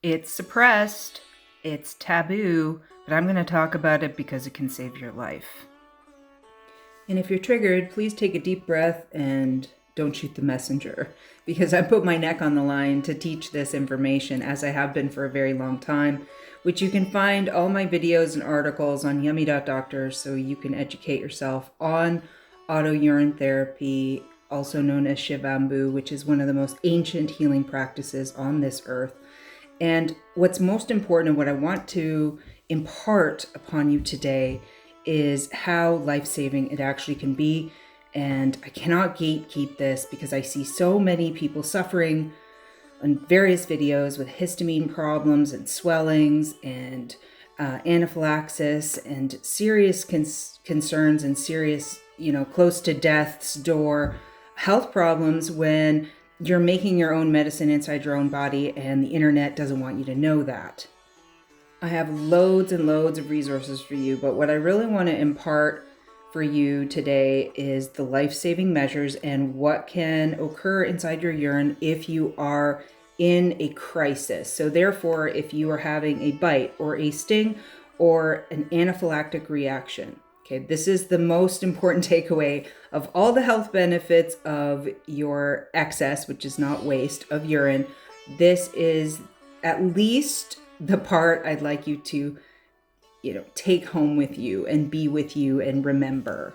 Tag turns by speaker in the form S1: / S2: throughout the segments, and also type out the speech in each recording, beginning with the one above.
S1: It's suppressed, it's taboo, but I'm going to talk about it because it can save your life. And if you're triggered, please take a deep breath and don't shoot the messenger, because I put my neck on the line to teach this information, as I have been for a very long time, which you can find all my videos and articles on yummy.doctor, so you can educate yourself on auto-urine therapy, also known as Shivambu, which is one of the most ancient healing practices on this earth. And what's most important and what I want to impart upon you today is how life-saving it actually can be. And I cannot gatekeep this because I see so many people suffering on various videos with histamine problems and swellings and anaphylaxis and serious concerns and serious, close to death's door health problems when you're making your own medicine inside your own body and the internet doesn't want you to know that. I have loads and loads of resources for you, but what I really want to impart for you today is the life-saving measures and what can occur inside your urine if you are in a crisis. So therefore, if you are having a bite or a sting or an anaphylactic reaction. Okay, this is the most important takeaway of all the health benefits of your excess, which is not waste, of urine. This is at least the part I'd like you to, take home with you and be with you and remember.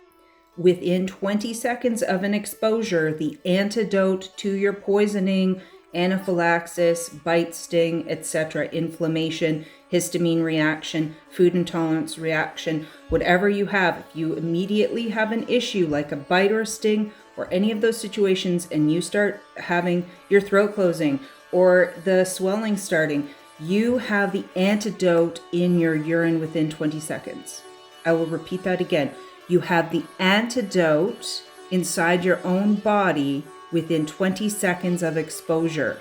S1: Within 20 seconds of an exposure, the antidote to your poisoning, anaphylaxis, bite, sting, etc., inflammation, histamine reaction, food intolerance reaction, whatever you have, if you immediately have an issue like a bite or a sting or any of those situations and you start having your throat closing or the swelling starting, you have the antidote in your urine within 20 seconds. I will repeat that again. You have the antidote inside your own body within 20 seconds of exposure.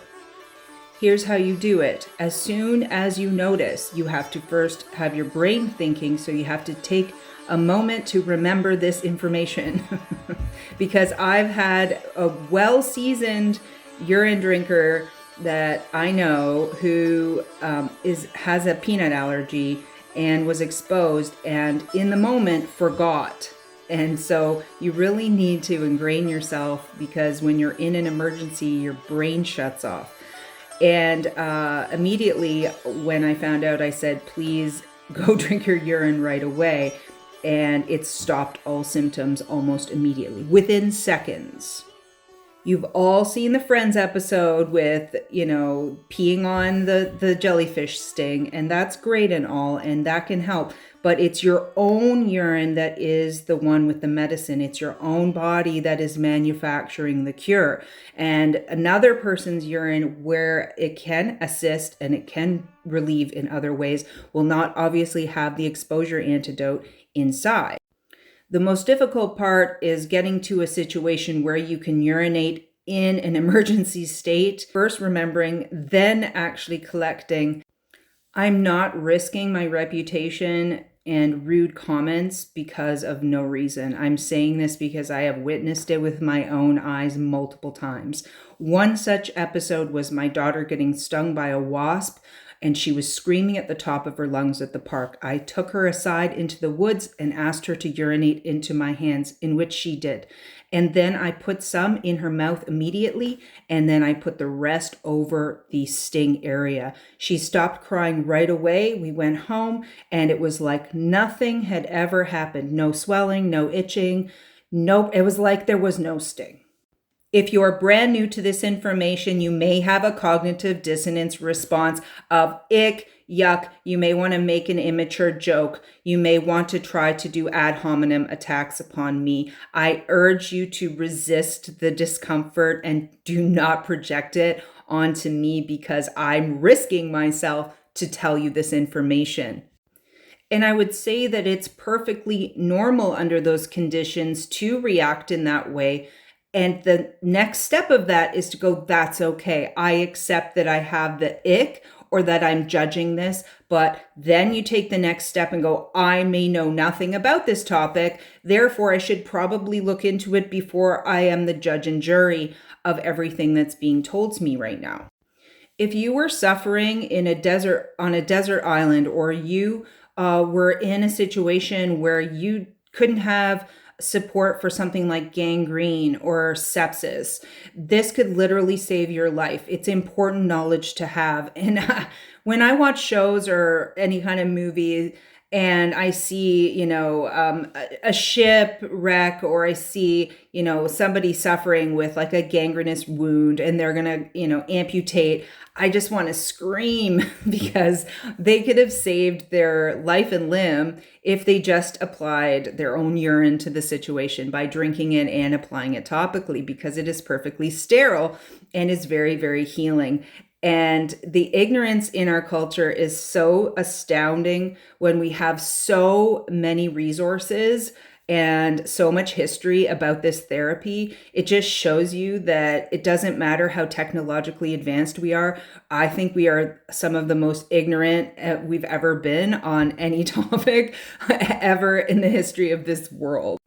S1: Here's how you do it. As soon as you notice, you have to first have your brain thinking, so you have to take a moment to remember this information. Because I've had a well-seasoned urine drinker that I know who has a peanut allergy and was exposed and in the moment forgot. And so you really need to ingrain yourself, because when you're in an emergency, your brain shuts off. And immediately when I found out, I said, please go drink your urine right away. And it stopped all symptoms almost immediately, within seconds. You've all seen the Friends episode with, peeing on the jellyfish sting, and that's great and all, and that can help. But it's your own urine that is the one with the medicine. It's your own body that is manufacturing the cure. And another person's urine, where it can assist and it can relieve in other ways, will not obviously have the exposure antidote inside. The most difficult part is getting to a situation where you can urinate in an emergency state. First remembering, then actually collecting. I'm not risking my reputation and rude comments because of no reason. I'm saying this because I have witnessed it with my own eyes multiple times. One such episode was my daughter getting stung by a wasp, and she was screaming at the top of her lungs at the park. I took her aside into the woods and asked her to urinate into my hands, in which she did. And then I put some in her mouth immediately, and then I put the rest over the sting area. She stopped crying right away. We went home, and it was like nothing had ever happened. No swelling, no itching. Nope, it was like there was no sting. If you're brand new to this information, you may have a cognitive dissonance response of ick, yuck. You may want to make an immature joke. You may want to try to do ad hominem attacks upon me. I urge you to resist the discomfort and do not project it onto me, because I'm risking myself to tell you this information. And I would say that it's perfectly normal under those conditions to react in that way. And the next step of that is to go, that's okay. I accept that I have the ick or that I'm judging this. But then you take the next step and go, I may know nothing about this topic. Therefore, I should probably look into it before I am the judge and jury of everything that's being told to me right now. If you were suffering in a desert, on a desert island, or you were in a situation where you couldn't have support for something like gangrene or sepsis, this could literally save your life. It's important knowledge to have. And when I watch shows or any kind of movie, and I see, a shipwreck, or I see, somebody suffering with like a gangrenous wound and they're gonna, amputate, I just want to scream because they could have saved their life and limb if they just applied their own urine to the situation by drinking it and applying it topically, because it is perfectly sterile and is very, very healing. And the ignorance in our culture is so astounding when we have so many resources and so much history about this therapy. It just shows you that it doesn't matter how technologically advanced we are. I think we are some of the most ignorant we've ever been on any topic ever in the history of this world.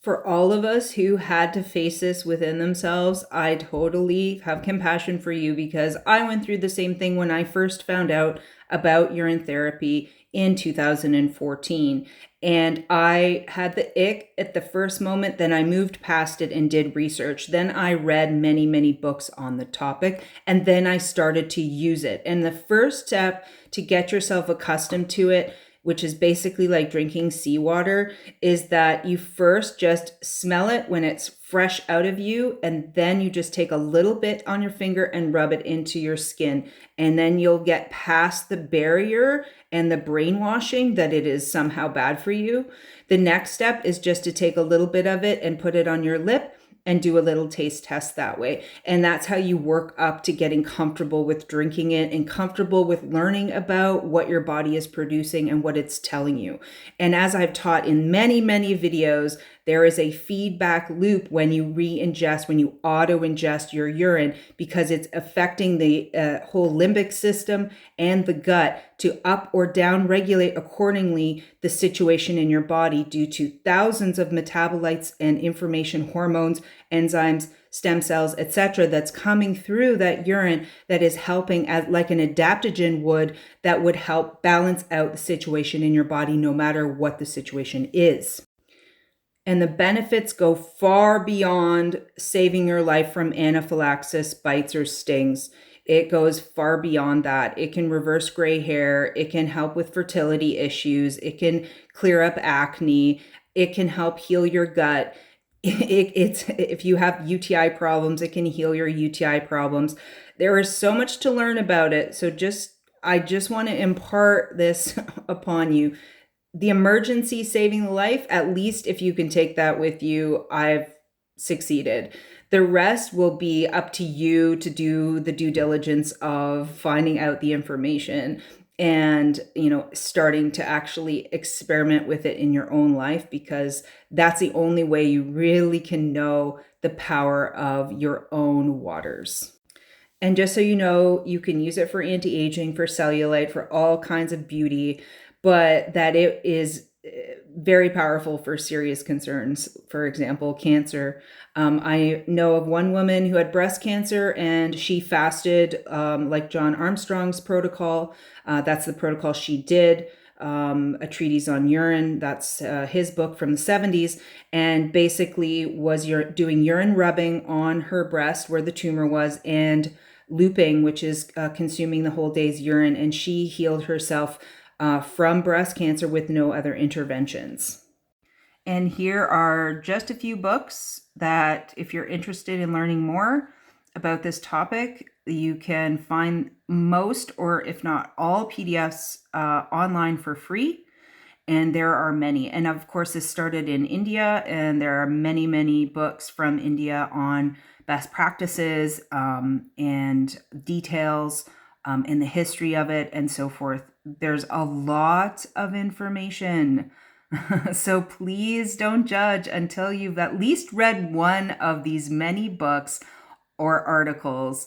S1: For all of us who had to face this within themselves, I totally have compassion for you, because I went through the same thing when I first found out about urine therapy in 2014. And I had the ick at the first moment, then I moved past it and did research. Then I read many, many books on the topic, and then I started to use it. And the first step to get yourself accustomed to it, which is basically like drinking seawater, is that you first just smell it when it's fresh out of you, and then you just take a little bit on your finger and rub it into your skin. And then you'll get past the barrier and the brainwashing that it is somehow bad for you. The next step is just to take a little bit of it and put it on your lip and do a little taste test that way. And that's how you work up to getting comfortable with drinking it and comfortable with learning about what your body is producing and what it's telling you. And as I've taught in many, many videos, there is a feedback loop when you re-ingest, when you auto-ingest your urine, because it's affecting the whole limbic system and the gut to up or down regulate accordingly the situation in your body due to thousands of metabolites and information, hormones, enzymes, stem cells, etc., that's coming through that urine that is helping, as like an adaptogen would, that would help balance out the situation in your body no matter what the situation is. And the benefits go far beyond saving your life from anaphylaxis, bites, or stings. It goes far beyond that. It can reverse gray hair. It can help with fertility issues. It can clear up acne. It can help heal your gut. If you have UTI problems, it can heal your UTI problems. There is so much to learn about it. So I just want to impart this upon you. The emergency saving the life, at least if you can take that with you, I've succeeded. The rest will be up to you to do the due diligence of finding out the information and, starting to actually experiment with it in your own life, because that's the only way you really can know the power of your own waters. And just so you know, you can use it for anti-aging, for cellulite, for all kinds of beauty, but that it is very powerful for serious concerns. For example, cancer. I know of one woman who had breast cancer, and she fasted like John Armstrong's protocol. That's the protocol she did. A treatise on urine. That's his book from the 70s, and basically was doing urine rubbing on her breast where the tumor was, and looping, which is consuming the whole day's urine, and she healed herself from breast cancer with no other interventions. And here are just a few books that, if you're interested in learning more about this topic, you can find most, or if not all, PDFs online for free. And there are many. And of course, this started in India, and there are many, many books from India on best practices and details in the history of it and so forth. There's a lot of information. So please don't judge until you've at least read one of these many books or articles.